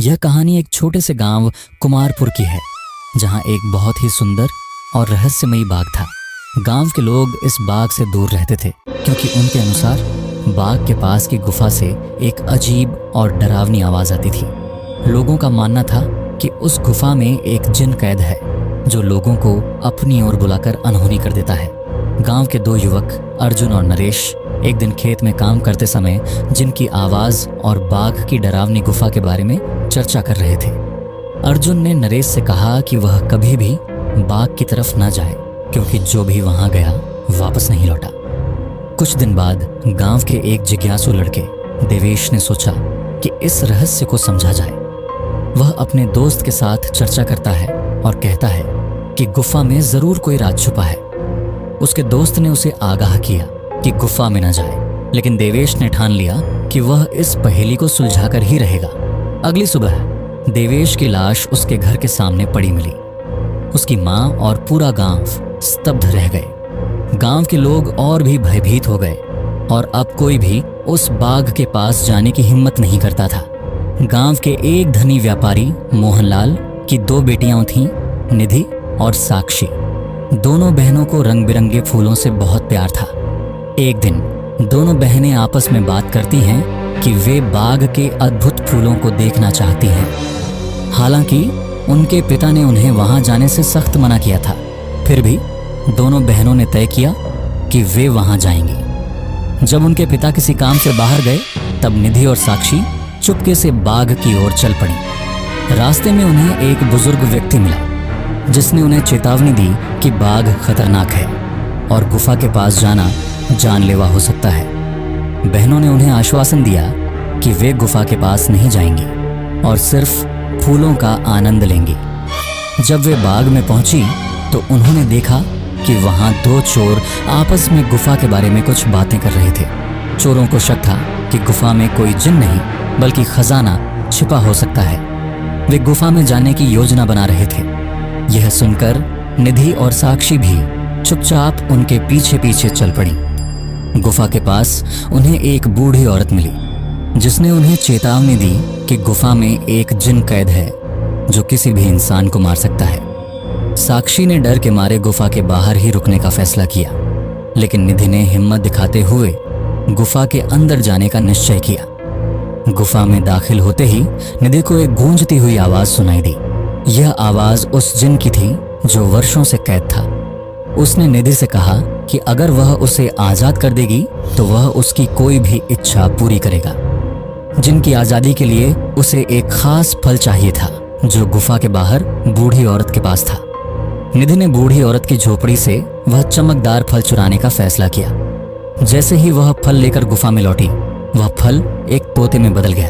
यह कहानी एक छोटे से गांव कुमारपुर की है, जहां एक बहुत ही सुंदर और रहस्यमयी बाग था। गांव के लोग इस बाग से दूर रहते थे क्योंकि उनके अनुसार बाग के पास की गुफा से एक अजीब और डरावनी आवाज आती थी। लोगों का मानना था कि उस गुफा में एक जिन कैद है जो लोगों को अपनी ओर बुलाकर अनहोनी कर देता है। गांव के दो युवक अर्जुन और नरेश एक दिन खेत में काम करते समय जिनकी आवाज और बाघ की डरावनी गुफा के बारे में चर्चा कर रहे थे। अर्जुन ने नरेश से कहा कि वह कभी भी बाघ की तरफ न जाए क्योंकि जो भी वहां गया वापस नहीं लौटा। कुछ दिन बाद गांव के एक जिज्ञासु लड़के देवेश ने सोचा कि इस रहस्य को समझा जाए। वह अपने दोस्त के साथ चर्चा करता है और कहता है कि गुफा में जरूर कोई राज छुपा है। उसके दोस्त ने उसे आगाह किया कि गुफा में न जाए, लेकिन देवेश ने ठान लिया कि वह इस पहेली को सुलझाकर ही रहेगा। अगली सुबह देवेश की लाश उसके घर के सामने पड़ी मिली। उसकी माँ और पूरा गांव स्तब्ध रह गए। गांव के लोग और भी भयभीत हो गए और अब कोई भी उस बाघ के पास जाने की हिम्मत नहीं करता था। गांव के एक धनी व्यापारी मोहनलाल की दो बेटियां थीं, निधि और साक्षी। दोनों बहनों को रंग बिरंगे फूलों से बहुत प्यार था। एक दिन दोनों बहनें आपस में बात करती हैं कि वे बाग के अद्भुत फूलों को देखना चाहती हैं। हालांकि उनके पिता ने उन्हें वहां जाने से सख्त मना किया था, फिर भी दोनों बहनों ने तय किया कि वे वहां जाएंगी। जब उनके पिता किसी काम से बाहर गए तब निधि और साक्षी चुपके से बाग की ओर चल पड़ी। रास्ते में उन्हें एक बुजुर्ग व्यक्ति मिला जिसने उन्हें चेतावनी दी कि बाघ खतरनाक है और गुफा के पास जाना जानलेवा हो सकता है। बहनों ने उन्हें आश्वासन दिया कि वे गुफा के पास नहीं जाएंगी और सिर्फ फूलों का आनंद लेंगी। जब वे बाग में पहुंची तो उन्होंने देखा कि वहां दो चोर आपस में गुफा के बारे में कुछ बातें कर रहे थे। चोरों को शक था कि गुफा में कोई जिन नहीं बल्कि खजाना छिपा हो सकता है। वे गुफा में जाने की योजना बना रहे थे। यह सुनकर निधि और साक्षी भी चुपचाप उनके पीछे पीछे चल पड़ी। गुफा के पास उन्हें एक बूढ़ी औरत मिली जिसने उन्हें चेतावनी दी कि गुफा में एक जिन कैद है जो किसी भी इंसान को मार सकता है। साक्षी ने डर के मारे गुफा के बाहर ही रुकने का फैसला किया, लेकिन निधि ने हिम्मत दिखाते हुए गुफा के अंदर जाने का निश्चय किया। गुफा में दाखिल होते ही निधि को एक गूंजती हुई आवाज सुनाई दी। यह आवाज उस जिन की थी जो वर्षों से कैद था। उसने निधि से कहा कि अगर वह उसे आजाद कर देगी तो वह उसकी कोई भी इच्छा पूरी करेगा। जिनकी आजादी के लिए उसे एक खास फल चाहिए था जो गुफा के बाहर बूढ़ी औरत के पास था। निधि ने बूढ़ी औरत की झोपड़ी से वह चमकदार फल चुराने का फैसला किया। जैसे ही वह फल लेकर गुफा में लौटी, वह फल एक तोते में बदल गया।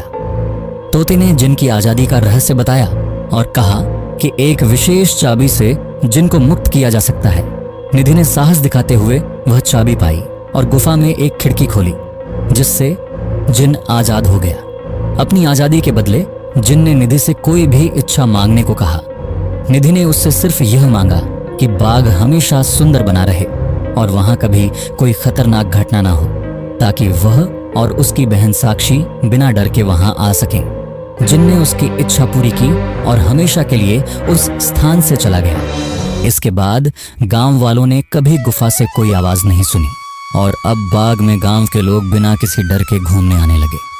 तोते ने जिन की आजादी का रहस्य बताया और कहा कि एक विशेष चाबी से जिन को मुक्त किया जा सकता है। निधि ने साहस दिखाते हुए वह चाबी पाई और गुफा में एक खिड़की खोली जिससे जिन आजाद हो गया। अपनी आजादी के बदले जिन ने निधि से कोई भी इच्छा मांगने को कहा। निधि ने उससे सिर्फ यह मांगा कि बाग हमेशा सुंदर बना रहे और वहां कभी कोई खतरनाक घटना ना हो, ताकि वह और उसकी बहन साक्षी बिना डर के वहां आ सकें। जिन ने उसकी इच्छा पूरी की और हमेशा के लिए उस स्थान से चला गया। इसके बाद गांव वालों ने कभी गुफा से कोई आवाज नहीं सुनी और अब बाग में गांव के लोग बिना किसी डर के घूमने आने लगे।